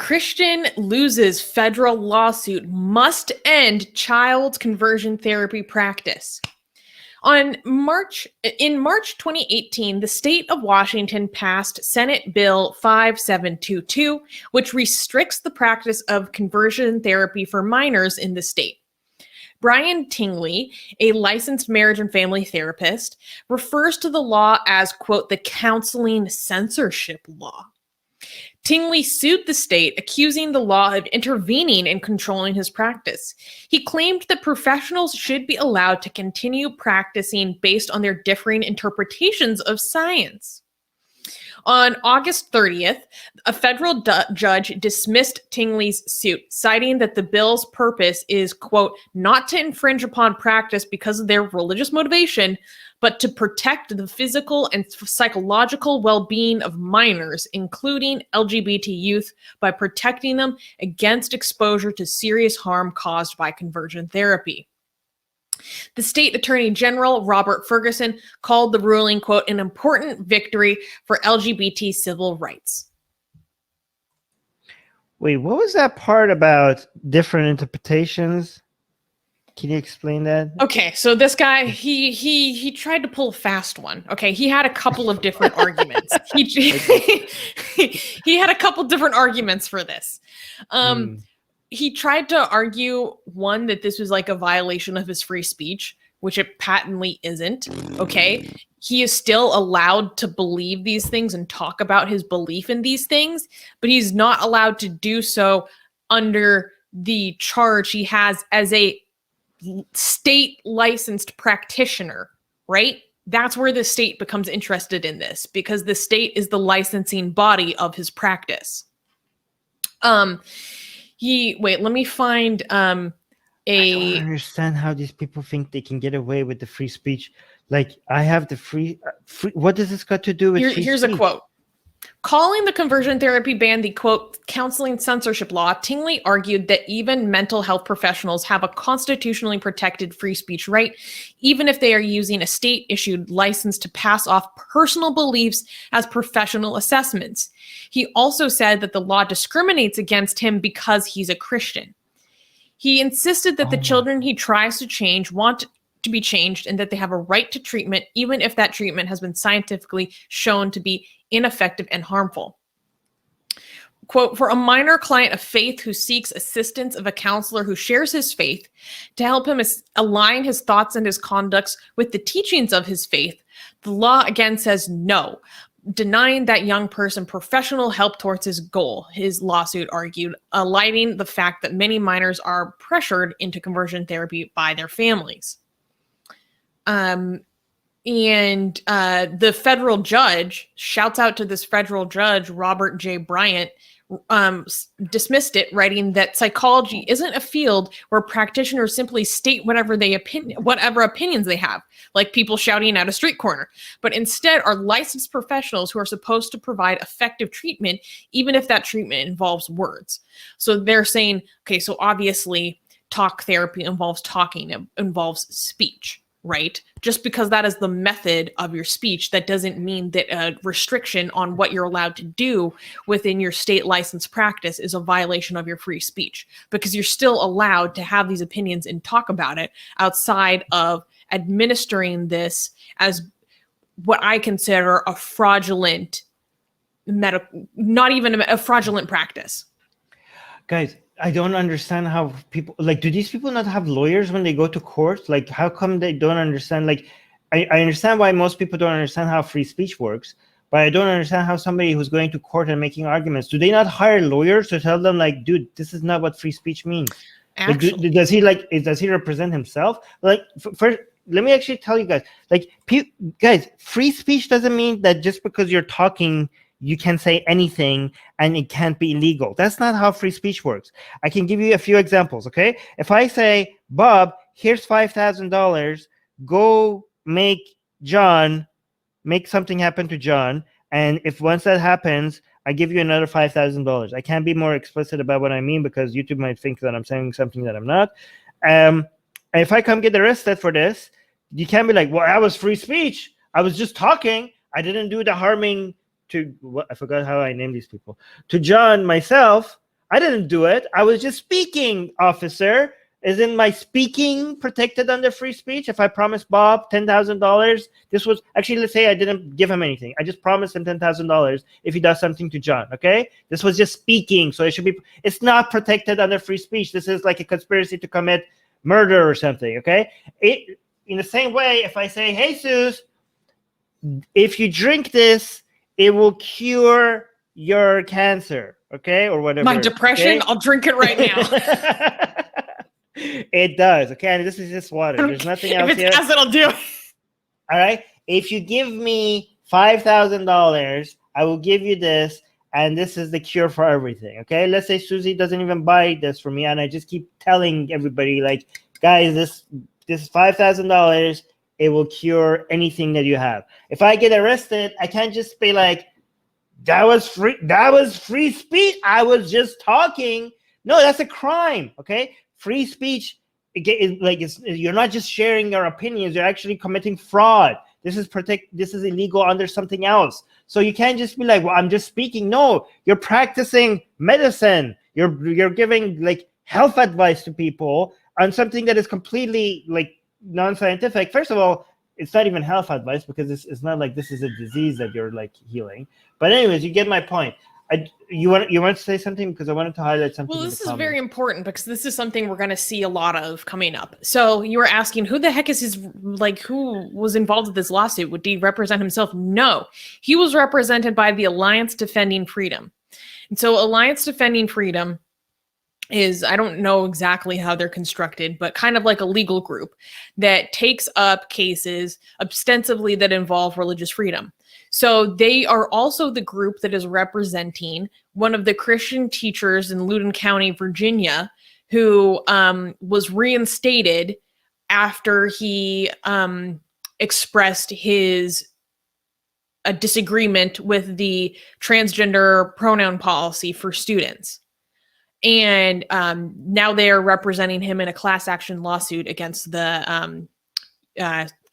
Christian loses federal lawsuit must end child conversion therapy practice. In March 2018, the state of Washington passed Senate Bill 5722, which restricts the practice of conversion therapy for minors in the state. Brian Tingley, a licensed marriage and family therapist, refers to the law as, quote, the counseling censorship law. Tingley sued the state, accusing the law of intervening and controlling his practice. He claimed that professionals should be allowed to continue practicing based on their differing interpretations of science. On August 30th, a federal judge dismissed Tingley's suit, citing that the bill's purpose is, quote, not to infringe upon practice because of their religious motivation, but to protect the physical and psychological well-being of minors, including LGBT youth, by protecting them against exposure to serious harm caused by conversion therapy. The state attorney general, Robert Ferguson, called the ruling, quote, an important victory for LGBT civil rights. Wait, what was that part about different interpretations? Can you explain that? Okay, so this guy, he tried to pull a fast one. Okay, he had a couple of different arguments. He had a couple different arguments for this. He tried to argue, one, that this was like a violation of his free speech, which it patently isn't. Okay, he is still allowed to believe these things and talk about his belief in these things, but he's not allowed to do so under the charge he has as a state licensed practitioner, right? That's where the state becomes interested in this, because the state is the licensing body of his practice. Let me find I don't understand how these people think they can get away with the free speech. Like, I have the free what does this got to do with free here's speech? A quote. Calling the conversion therapy ban the, quote, counseling censorship law, Tingley argued that even mental health professionals have a constitutionally protected free speech right, even if they are using a state-issued license to pass off personal beliefs as professional assessments. He also said that the law discriminates against him because he's a Christian. He insisted that the children he tries to change want to be changed and that they have a right to treatment, even if that treatment has been scientifically shown to be ineffective and harmful. Quote, for a minor client of faith who seeks assistance of a counselor who shares his faith to help him align his thoughts and his conducts with the teachings of his faith, the law again says no, denying that young person professional help towards his goal, his lawsuit argued, alighting the fact that many minors are pressured into conversion therapy by their families. The federal judge, shouts out to this federal judge, Robert J. Bryant, dismissed it, writing that psychology isn't a field where practitioners simply state whatever opinions they have, like people shouting at a street corner, but instead are licensed professionals who are supposed to provide effective treatment, even if that treatment involves words. So they're saying, okay, so obviously talk therapy involves talking, it involves speech. Right? Just because that is the method of your speech, that doesn't mean that a restriction on what you're allowed to do within your state licensed practice is a violation of your free speech, because you're still allowed to have these opinions and talk about it outside of administering this as what I consider a fraudulent not even a fraudulent practice. Guys, I don't understand how people, like, do these people not have lawyers when they go to court? Like, how come they don't understand? Like, I understand why most people don't understand how free speech works, but I don't understand how somebody who's going to court and making arguments, do they not hire lawyers to tell them, like, dude, this is not what free speech means? Actually, like, does he represent himself? Like, first, let me actually tell you guys, like, guys, free speech doesn't mean that just because you're talking, you can say anything and it can't be illegal. That's not how free speech works. I can give you a few examples, okay? If I say, Bob, here's $5,000, go make something happen to John, and if once that happens, I give you another $5,000. I can't be more explicit about what I mean because YouTube might think that I'm saying something that I'm not. If I come get arrested for this, you can't be like, well, that was free speech. I was just talking. I didn't do the harming to what, I forgot how I named these people, to John myself. I didn't do it. I was just speaking, officer. Isn't my speaking protected under free speech? If I promise Bob $10,000, this was actually, let's say I didn't give him anything. I just promised him $10,000 if he does something to John. Okay, this was just speaking, so it should be. It's not protected under free speech. This is like a conspiracy to commit murder or something. Okay, in the same way, if I say, "Hey, Jesus, if you drink this, it will cure your cancer," okay, or whatever. My depression, okay? I'll drink it right now. It does, okay? And this is just water. There's nothing else if it's here. acid, I'll do it. All right? If you give me $5,000, I will give you this, and this is the cure for everything, okay? Let's say Susie doesn't even buy this from me, and I just keep telling everybody, like, guys, this is $5,000. It will cure anything that you have. If I get arrested, I can't just be like, that was free speech. I was just talking. No, that's a crime, okay? Free speech, you're not just sharing your opinions, you're actually committing fraud. This is illegal under something else. So you can't just be like, well, I'm just speaking. No, you're practicing medicine. You're giving like health advice to people on something that is completely like non-scientific. First of all, it's not even health advice because it's not like this is a disease that you're like healing. But anyways, you get my point. You want to say something, because I wanted to highlight something. Well, this is very important because this is something we're going to see a lot of coming up. So you were asking, who the heck is who was involved with this lawsuit? Would he represent himself? No, he was represented by the Alliance Defending Freedom. And so Alliance Defending Freedom is, I don't know exactly how they're constructed, but kind of like a legal group that takes up cases ostensibly that involve religious freedom. So they are also the group that is representing one of the Christian teachers in Loudoun County, Virginia, who was reinstated after he expressed his disagreement with the transgender pronoun policy for students. And now they are representing him in a class action lawsuit against the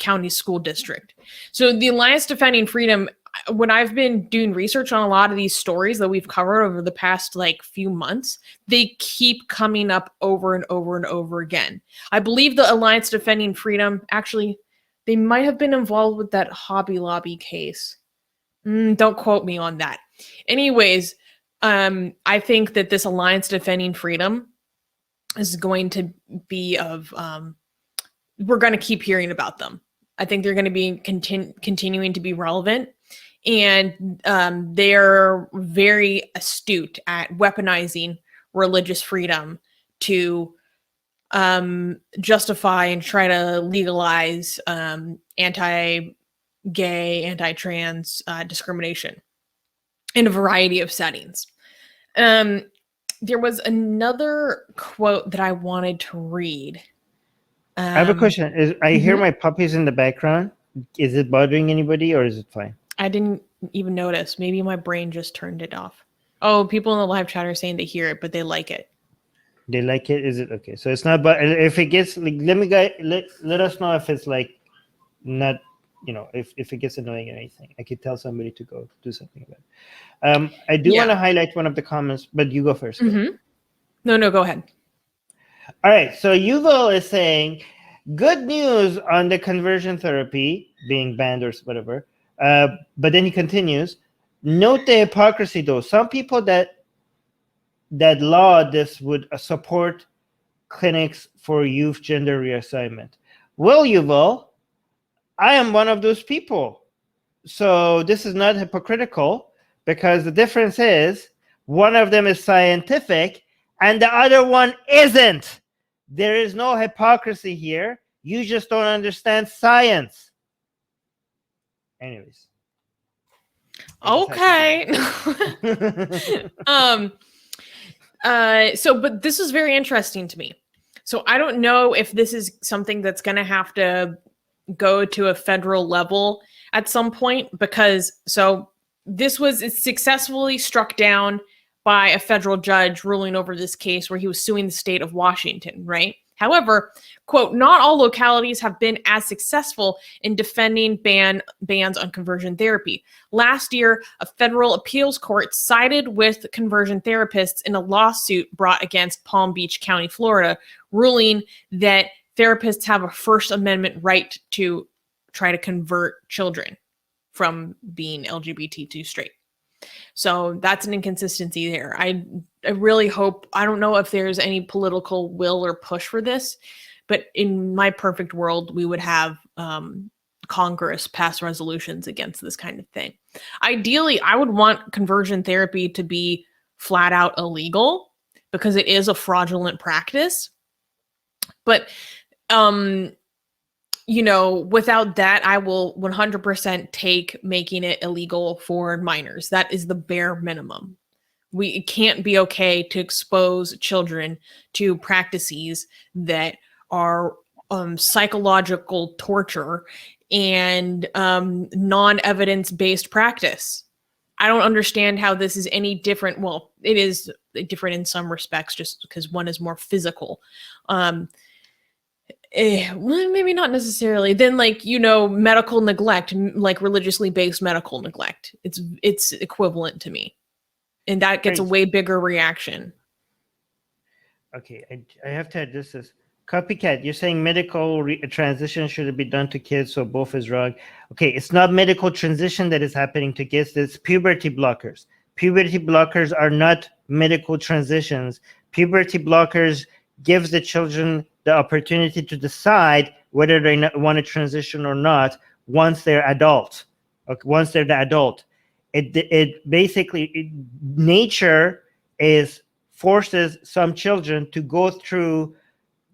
county school district. So the Alliance Defending Freedom, when I've been doing research on a lot of these stories that we've covered over the past like few months, they keep coming up over and over and over again. I believe the Alliance Defending Freedom, actually, they might have been involved with that Hobby Lobby case. Don't quote me on that. Anyways, I think that this Alliance Defending Freedom is going to be of, we're going to keep hearing about them. I think they're going to be continuing to be relevant, and they're very astute at weaponizing religious freedom to justify and try to legalize anti-gay, anti-trans discrimination in a variety of settings. There was another quote that I wanted to read. I have a question. I hear my puppies in the background. Is it bothering anybody, or is it fine? I didn't even notice. Maybe my brain just turned it off. Oh, people in the live chat are saying they hear it, but they like it. They like it? Is it okay? So it's not, but if it gets like, let us know if it's like not, if it gets annoying or anything. I could tell somebody to go do something about it. I do want to highlight one of the comments, but you go first. No, go ahead. All right, so Yuval is saying, good news on the conversion therapy being banned or whatever. But then he continues, note the hypocrisy though. Some people that law this would support clinics for youth gender reassignment. Well, Yuval, I am one of those people. So this is not hypocritical, because the difference is one of them is scientific and the other one isn't. There is no hypocrisy here. You just don't understand science. Anyways. Okay. But this is very interesting to me. So I don't know if this is something that's going to have to go to a federal level at some point, because this was successfully struck down by a federal judge ruling over this case where he was suing the state of Washington, right? However, quote, not all localities have been as successful in defending bans on conversion therapy. Last year, a federal appeals court sided with conversion therapists in a lawsuit brought against Palm Beach County, Florida, ruling that therapists have a First Amendment right to try to convert children from being LGBT to straight. So that's an inconsistency there. I really hope, I don't know if there's any political will or push for this, but in my perfect world, we would have Congress pass resolutions against this kind of thing. Ideally, I would want conversion therapy to be flat out illegal because it is a fraudulent practice. But without that, I will 100% take making it illegal for minors. That is the bare minimum. It can't be okay to expose children to practices that are psychological torture and non-evidence-based practice. I don't understand how this is any different. Well, it is different in some respects just because one is more physical. Maybe not necessarily. Then, medical neglect, like religiously based medical neglect, it's equivalent to me, and that gets a way bigger reaction. Okay, I have to address this. Copycat, you're saying medical transition should be done to kids, so both is wrong. Okay, it's not medical transition that is happening to kids. It's puberty blockers. Puberty blockers are not medical transitions. Puberty blockers gives the children the opportunity to decide whether they want to transition or not once they're adult. Okay, once they're the adult, it basically nature forces some children to go through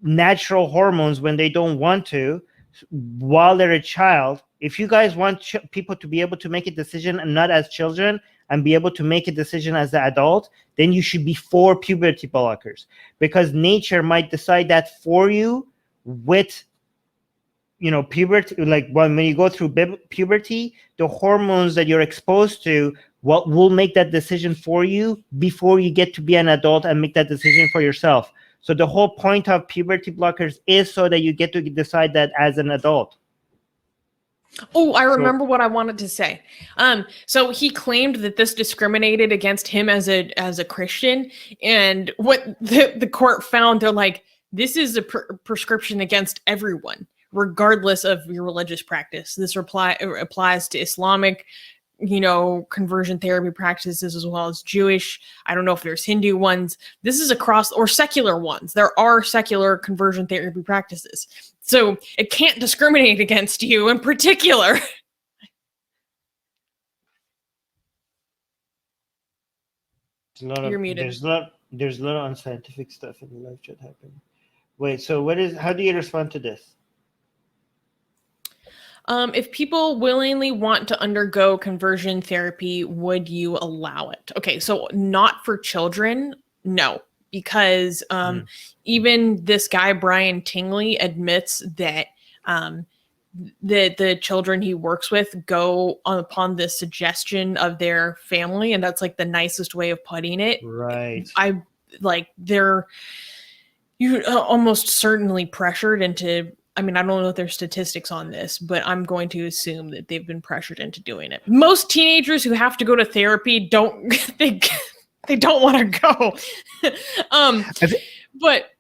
natural hormones when they don't want to while they're a child. If you guys want people to be able to make a decision and not as children and be able to make a decision as an adult, then you should be for puberty blockers, because nature might decide that for you with, puberty. Like when you go through puberty, the hormones that you're exposed to, what will make that decision for you before you get to be an adult and make that decision for yourself. So the whole point of puberty blockers is so that you get to decide that as an adult. Oh, I remember what I wanted to say. So he claimed that this discriminated against him as a Christian, and what the court found, they're like, this is a prescription against everyone, regardless of your religious practice. This applies to Islamic, conversion therapy practices as well as Jewish. I don't know if there's Hindu ones. This is or secular ones. There are secular conversion therapy practices. So it can't discriminate against you in particular. You're muted. There's a lot of unscientific stuff in the live chat happening. Wait, so how do you respond to this? If people willingly want to undergo conversion therapy, would you allow it? Okay, so not for children, no, because even this guy, Brian Tingley, admits that the children he works with go upon the suggestion of their family, and that's like the nicest way of putting it. Right. They're almost certainly pressured into, I don't know if there's statistics on this, but I'm going to assume that they've been pressured into doing it. Most teenagers who have to go to therapy don't think they don't want to go. But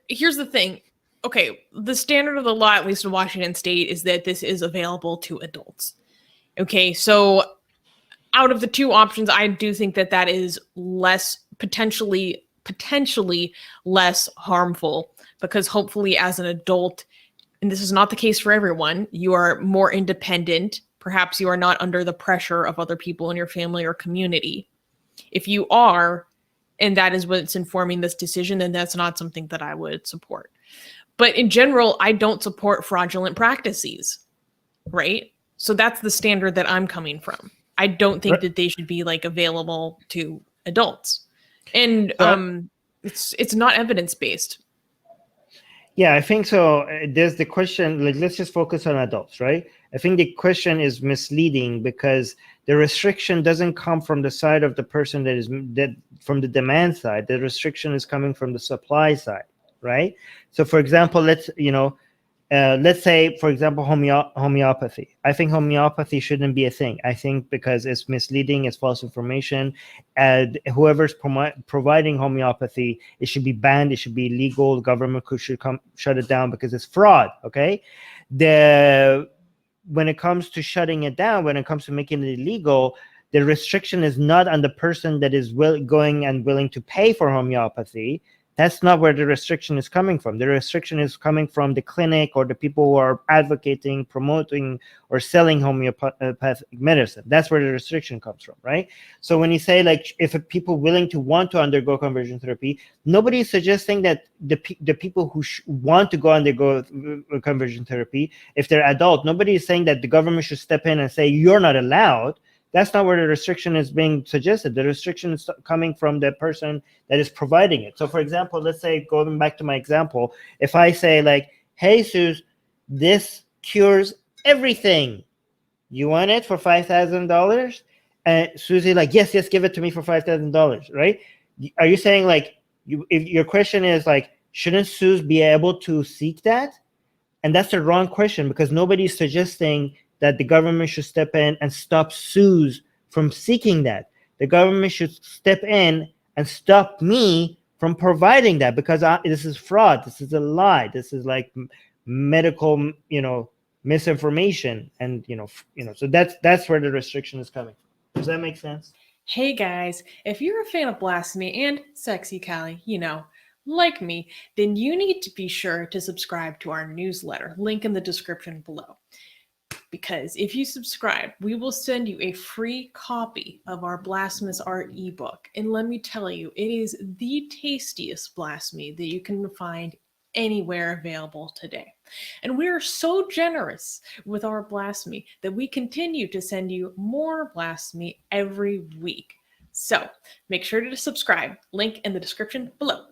here's the thing. Okay, the standard of the law, at least in Washington State, is that this is available to adults. Okay, so out of the two options, I do think that is potentially less harmful, because hopefully as an adult, and this is not the case for everyone, you are more independent. Perhaps you are not under the pressure of other people in your family or community. If you are, and that is what's informing this decision, then that's not something that I would support. But in general, I don't support fraudulent practices, right? So that's the standard that I'm coming from. I don't think that they should be available to adults. And it's not evidence-based. Yeah, I think so. There's the question, let's just focus on adults, right? I think the question is misleading because the restriction doesn't come from the side of the person that from the demand side. The restriction is coming from the supply side, right? So for example, let's say, for example, homeopathy. I think homeopathy shouldn't be a thing. I think because it's misleading, it's false information, and whoever's providing homeopathy, it should be banned. It should be illegal. The government should come shut it down because it's fraud. Okay, when it comes to shutting it down, when it comes to making it illegal, the restriction is not on the person that is going and willing to pay for homeopathy. That's not where the restriction is coming from. The restriction is coming from the clinic or the people who are advocating, promoting, or selling homeopathic medicine. That's where the restriction comes from, right? So when you say, like, if people willing to want to undergo conversion therapy, nobody is suggesting that the people who want to go undergo conversion therapy, if they're adult, nobody is saying that the government should step in and say, you're not allowed. That's not where the restriction is being suggested. The restriction is coming from the person that is providing it. So for example, let's say, going back to my example, if I say, like, hey, Suze, this cures everything. You want it for $5,000? And Susie, like, yes, give it to me for $5,000, right? Are you saying, like, if your question is, like, shouldn't Suze be able to seek that? And that's the wrong question, because nobody's suggesting that the government should step in and stop Suze from seeking that. The government should step in and stop me from providing that, because this is fraud. This is a lie. This is like medical, misinformation, and so that's where the restriction is coming from. Does that make sense? Hey guys, if you're a fan of blasphemy and sexy Callie, like me, then you need to be sure to subscribe to our newsletter, link in the description below. Because if you subscribe, we will send you a free copy of our Blasphemous Art ebook. And let me tell you, it is the tastiest blasphemy that you can find anywhere available today. And we are so generous with our blasphemy that we continue to send you more blasphemy every week. So make sure to subscribe, link in the description below.